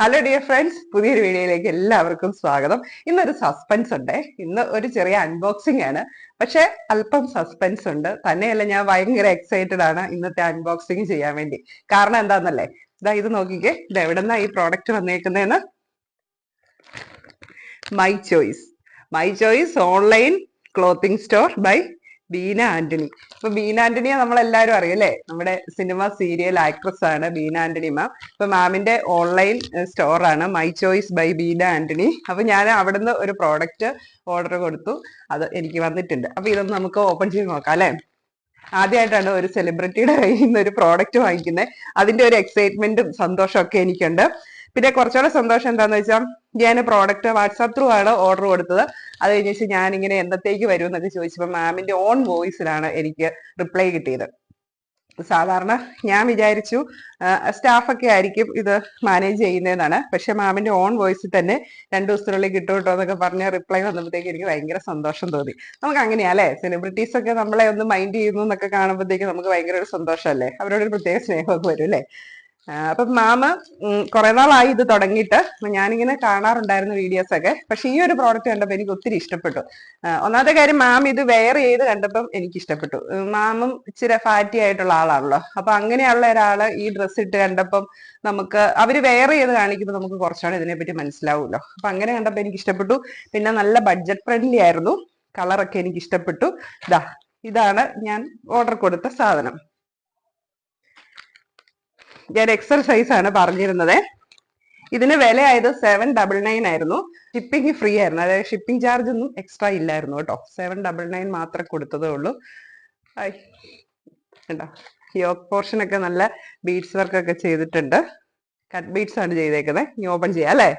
Hello dear friends, പുതിയൊരു വീഡിയോയിലേക്ക് എല്ലാവർക്കും സ്വാഗതം. ഇന്നൊരു സസ്പെൻസ് ഉണ്ട്. ഇന്ന് ഒരു ചെറിയ അൺബോക്സിംഗ് ആണ്, പക്ഷെ അല്പം സസ്പെൻസ് ഉണ്ട്. തന്നെയല്ല, ഞാൻ ഭയങ്കര എക്സൈറ്റഡ് ആണ് ഇന്നത്തെ അൺബോക്സിംഗ് ചെയ്യാൻ വേണ്ടി. കാരണം എന്താന്നല്ലേ, ഇതാ ഇത് നോക്കിക്കേ, ഇത് എവിടെന്നാ ഈ പ്രോഡക്റ്റ് വന്നേക്കുന്നതെന്ന്. My choice. My choice online clothing store by Beena Antony. ഇപ്പൊ ബീന ആന്റണിയെ നമ്മളെല്ലാരും അറിയും അല്ലെ, നമ്മുടെ സിനിമ സീരിയൽ ആക്ട്രസ് ആണ് ബീന ആന്റണി മാം. ഇപ്പൊ മാമിന്റെ ഓൺലൈൻ സ്റ്റോർ ആണ് my choice by Beena Antony. അപ്പൊ ഞാൻ അവിടുന്ന് ഒരു പ്രോഡക്റ്റ് ഓർഡർ കൊടുത്തു, അത് എനിക്ക് വന്നിട്ടുണ്ട്. അപ്പൊ ഇതൊന്ന് നമുക്ക് ഓപ്പൺ ചെയ്ത് നോക്കാം അല്ലെ. ആദ്യമായിട്ടാണ് ഒരു സെലിബ്രിറ്റിയുടെ കയ്യിൽ നിന്ന് ഒരു പ്രോഡക്റ്റ് വാങ്ങിക്കുന്നത്. അതിന്റെ ഒരു എക്സൈറ്റ്മെന്റും സന്തോഷവും ഒക്കെ എനിക്കുണ്ട്. പിന്നെ കുറച്ചുകൂടെ സന്തോഷം എന്താന്ന് വെച്ചാൽ, ഞാൻ പ്രോഡക്റ്റ് വാട്സാപ്പ് ത്രൂ ആണ് ഓർഡർ കൊടുത്തത്. അത് കഴിഞ്ഞ് ഞാൻ ഇങ്ങനെ എന്നത്തേക്ക് വരും എന്നൊക്കെ ചോദിച്ചപ്പോൾ മാമിന്റെ ഓൺ വോയിസിലാണ് എനിക്ക് റിപ്ലൈ കിട്ടിയത്. സാധാരണ ഞാൻ വിചാരിച്ചു സ്റ്റാഫൊക്കെ ആയിരിക്കും ഇത് മാനേജ് ചെയ്യുന്നതെന്നാണ്. പക്ഷെ മാമിന്റെ ഓൺ വോയിസിൽ തന്നെ 2 ദിവസത്തിനുള്ളിൽ കിട്ടും കേട്ടോ എന്നൊക്കെ പറഞ്ഞ റിപ്ലൈ വന്നപ്പോഴത്തേക്ക് എനിക്ക് ഭയങ്കര സന്തോഷം തോന്നി. നമുക്ക് അങ്ങനെയാ അല്ലെ, സെലിബ്രിറ്റീസ് ഒക്കെ നമ്മളെ ഒന്ന് മൈൻഡ് ചെയ്യുന്നു എന്നൊക്കെ കാണുമ്പോഴത്തേക്ക് നമുക്ക് ഭയങ്കര ഒരു സന്തോഷമല്ലേ, അവരോടൊരു പ്രത്യേക സ്നേഹമൊക്കെ വരും അല്ലെ. അപ്പൊ മാമ കുറെ നാളായി ഇത് തുടങ്ങിയിട്ട്. ഞാനിങ്ങനെ കാണാറുണ്ടായിരുന്നു വീഡിയോസ് ഒക്കെ. പക്ഷെ ഈ ഒരു പ്രോഡക്റ്റ് കണ്ടപ്പോൾ എനിക്ക് ഒത്തിരി ഇഷ്ടപ്പെട്ടു. ഒന്നാമത്തെ കാര്യം, മാം ഇത് വെയർ ചെയ്ത് കണ്ടപ്പം എനിക്ക് ഇഷ്ടപ്പെട്ടു. മാമും ഇച്ചിരി ഫാറ്റി ആയിട്ടുള്ള ആളാണല്ലോ. അപ്പൊ അങ്ങനെയുള്ള ഒരാള് ഈ ഡ്രസ്സ് ഇട്ട് കണ്ടപ്പം നമുക്ക് അവര് വെയർ ചെയ്ത് കാണിക്കുമ്പോൾ നമുക്ക് കുറച്ചുകൂടെ ഇതിനെപ്പറ്റി മനസ്സിലാവുമല്ലോ. അപ്പൊ അങ്ങനെ കണ്ടപ്പോൾ എനിക്ക് ഇഷ്ടപ്പെട്ടു. പിന്നെ നല്ല ബഡ്ജറ്റ് ഫ്രണ്ട്ലി ആയിരുന്നു. കളറൊക്കെ എനിക്ക് ഇഷ്ടപ്പെട്ടു. ഇതാണ് ഞാൻ ഓർഡർ കൊടുത്ത സാധനം. ഞാൻ എക്സർസൈസ് ആണ് പറഞ്ഞിരുന്നത്. ഇതിന് വിലയായത് 799 ആയിരുന്നു. ഷിപ്പിംഗ് ഫ്രീ ആയിരുന്നു, അതായത് ഷിപ്പിംഗ് ചാർജ് ഒന്നും എക്സ്ട്രാ ഇല്ലായിരുന്നു കേട്ടോ. 799 മാത്രമേ കൊടുത്തതേ ഉള്ളൂ. കേട്ടോ, യോക്ക് പോർഷൻ ഒക്കെ നല്ല ബീഡ്സ് വർക്ക് ഒക്കെ ചെയ്തിട്ടുണ്ട്. കട്ട് ബീഡ്സ് ആണ് ചെയ്തേക്കുന്നത്. ഇനി ഓപ്പൺ ചെയ്യാം അല്ലേ.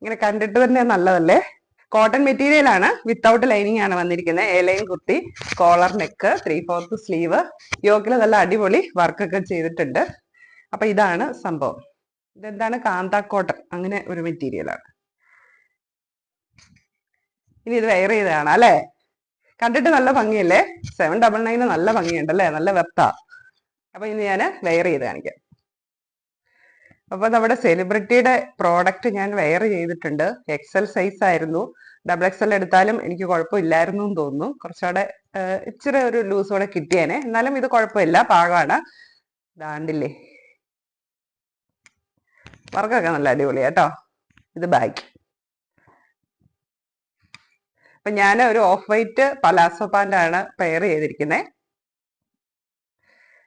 ഇങ്ങനെ കണ്ടിട്ട് തന്നെ നല്ലതല്ലേ. കോട്ടൺ മെറ്റീരിയൽ ആണ്, വിത്തൗട്ട് ലൈനിങ് ആണ് വന്നിരിക്കുന്നത്. A line kurti, collar neck, 3/4 sleeve, യോക്കിൽ നല്ല അടിപൊളി വർക്കൊക്കെ ചെയ്തിട്ടുണ്ട്. അപ്പൊ ഇതാണ് സംഭവം. ഇതെന്താണ്, കാന്ത കോട്ടൺ, അങ്ങനെ ഒരു മെറ്റീരിയൽ ആണ്. ഇനി ഇത് വെയർ ചെയ്തതാണ് അല്ലെ. കണ്ടിട്ട് നല്ല ഭംഗിയല്ലേ. 799 നല്ല ഭംഗിയുണ്ട് അല്ലെ, നല്ല വെർത്താ. അപ്പൊ ഇനി ഞാൻ വെയർ ചെയ്ത് കാണിക്കാം. അപ്പൊ നമ്മുടെ സെലിബ്രിറ്റിയുടെ പ്രോഡക്റ്റ് ഞാൻ വെയർ ചെയ്തിട്ടുണ്ട്. എക്സൽ സൈസ് ആയിരുന്നു. XXL എടുത്താലും എനിക്ക് കുഴപ്പമില്ലായിരുന്നു എന്ന് തോന്നുന്നു. കുറച്ചുകൂടെ ഇച്ചിരി ഒരു ലൂസോടെ കിട്ടിയേനെ. എന്നാലും ഇത് കുഴപ്പമില്ല, പാകമാണ്. ദാണ്ടില്ലേ, വർക്കൊക്കെ നല്ല അടിപൊളിയാ കേട്ടോ. ഇത് ബാഗ്. അപ്പൊ ഞാൻ ഒരു ഓഫ് വൈറ്റ് പലാസോ പാന്റ് ആണ് പെയർ ചെയ്തിരിക്കുന്നത്.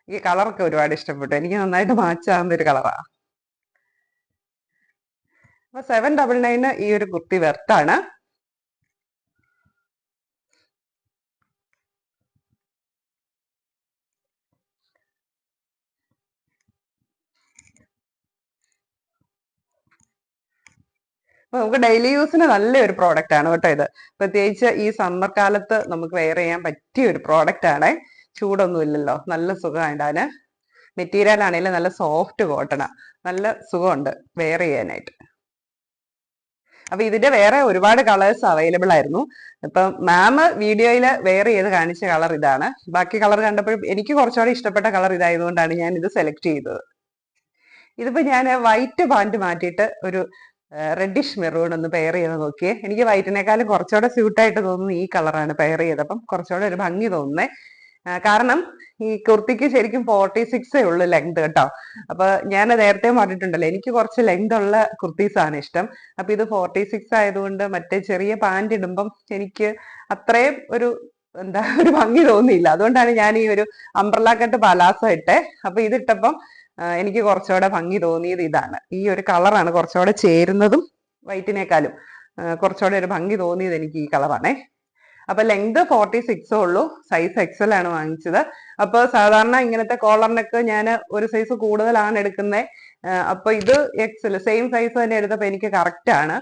ഈ കളറൊക്കെ ഒരുപാട് ഇഷ്ടപ്പെട്ടു. എനിക്ക് നന്നായിട്ട് മാച്ച് ആവുന്ന ഒരു കളറാ. അപ്പൊ 799 ഈ ഒരു കുർത്തി വെർത്താണ്. അപ്പൊ നമുക്ക് ഡെയിലി യൂസിന് നല്ലൊരു പ്രോഡക്റ്റ് ആണ് കേട്ടോ ഇത്. പ്രത്യേകിച്ച് ഈ സമ്മർ കാലത്ത് നമുക്ക് വെയർ ചെയ്യാൻ പറ്റിയ ഒരു പ്രോഡക്റ്റ് ആണ്. ചൂടൊന്നും ഇല്ലല്ലോ, നല്ല സുഖമാണ്. മെറ്റീരിയൽ ആണെങ്കിലും നല്ല സോഫ്റ്റ് കോട്ടണാ, നല്ല സുഖമുണ്ട് വെയർ ചെയ്യാനായിട്ട്. അപ്പൊ ഇതിന്റെ വേറെ ഒരുപാട് കളേഴ്സ് അവൈലബിൾ ആയിരുന്നു. ഇപ്പൊ മാം വീഡിയോയിൽ വെയർ ചെയ്ത് കാണിച്ച കളർ ഇതാണ്. ബാക്കി കളർ കണ്ടപ്പോഴും എനിക്ക് കുറച്ചുകൂടി ഇഷ്ടപ്പെട്ട കളർ ഇതായതുകൊണ്ടാണ് ഞാൻ ഇത് സെലക്ട് ചെയ്തത്. ഇതിപ്പോ ഞാൻ വൈറ്റ് പാന്റ് മാറ്റിയിട്ട് ഒരു റെഡിഷ് മെറൂൺ ഒന്ന് പെയർ ചെയ്ത് നോക്കിയേ. എനിക്ക് വൈറ്റിനേക്കാളും കുറച്ചുകൂടെ സ്യൂട്ടായിട്ട് തോന്നുന്നു ഈ കളറാണ് പെയർ ചെയ്തപ്പം കുറച്ചുകൂടെ ഒരു ഭംഗി തോന്നുന്നേ. കാരണം ഈ കുർത്തിക്ക് ശരിക്കും 46 ഉള്ളു ലെങ്ത് കേട്ടോ. അപ്പൊ ഞാൻ നേരത്തെ പറഞ്ഞിട്ടുണ്ടല്ലോ, എനിക്ക് കുറച്ച് ലെങ്ത് ഉള്ള കുർത്തീസ് ആണ് ഇഷ്ടം. അപ്പൊ ഇത് 46 ആയതുകൊണ്ട് മറ്റേ ചെറിയ പാന്റ് ഇടുമ്പം എനിക്ക് അത്രയും ഒരു ഒരു ഭംഗി തോന്നിയില്ല. അതുകൊണ്ടാണ് ഞാൻ ഈ ഒരു അംബ്രല കട്ട് പലാസോ ഇട്ടെ. അപ്പൊ ഇതിട്ടപ്പം എനിക്ക് കുറച്ചുകൂടെ ഭംഗി തോന്നിയത് ഇതാണ്. ഈ ഒരു കളറാണ് കുറച്ചുകൂടെ ചേരുന്നതും വൈറ്റിനേക്കാളും കുറച്ചുകൂടെ ഒരു ഭംഗി തോന്നിയത് എനിക്ക് ഈ കളറാണേ. അപ്പൊ ലെങ്ത് 46 ഉള്ളൂ, സൈസ് എക്സൽ ആണ് വാങ്ങിച്ചത്. അപ്പൊ സാധാരണ ഇങ്ങനത്തെ കോളറിനൊക്കെ ഞാൻ ഒരു സൈസ് കൂടുതലാണ് എടുക്കുന്നത്. അപ്പൊ ഇത് എക്സൽ സെയിം സൈസ് തന്നെ എടുത്തപ്പോ എനിക്ക് കറക്റ്റ് ആണ്.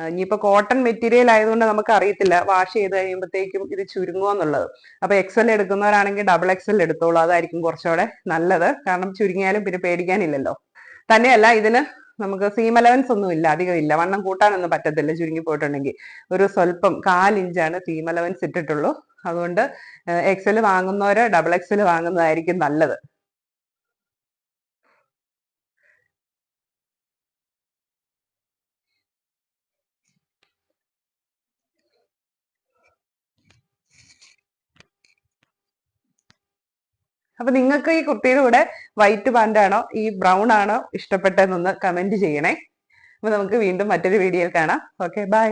ഇനിയിപ്പോ കോട്ടൺ മെറ്റീരിയൽ ആയതുകൊണ്ട് നമുക്ക് അറിയത്തില്ല വാഷ് ചെയ്ത് കഴിയുമ്പോഴത്തേക്കും ഇത് ചുരുങ്ങുമോ എന്നുള്ളത്. അപ്പൊ എക്സൽ എടുക്കുന്നവരാണെങ്കിൽ XXL എടുത്തോളൂ, അതായിരിക്കും കുറച്ചുകൂടെ നല്ലത്. കാരണം ചുരുങ്ങിയാലും പിന്നെ പേടിക്കാനില്ലല്ലോ. തന്നെയല്ല, ഇതിന് നമുക്ക് സീം അലവൻസ് ഒന്നും ഇല്ല, അധികം ഇല്ല. വണ്ണം കൂട്ടാനൊന്നും പറ്റത്തില്ല ചുരുങ്ങി പോയിട്ടുണ്ടെങ്കിൽ. ഒരു സ്വല്പം 1/4 ഇഞ്ചാണ് സീം അലവൻസ് ഇട്ടിട്ടുള്ളൂ. അതുകൊണ്ട് എക്സൽ വാങ്ങുന്നവര് ഡബിൾ എക്സൽ വാങ്ങുന്നതായിരിക്കും നല്ലത്. അപ്പൊ നിങ്ങൾക്ക് ഈ കുർത്തിയുടെ കൂടെ വൈറ്റ് പാന്റ് ആണോ ഈ ബ്രൗൺ ആണോ ഇഷ്ടപ്പെട്ടതെന്നൊന്ന് കമന്റ് ചെയ്യണേ. അപ്പൊ നമുക്ക് വീണ്ടും മറ്റൊരു വീഡിയോയിൽ കാണാം. Okay, by.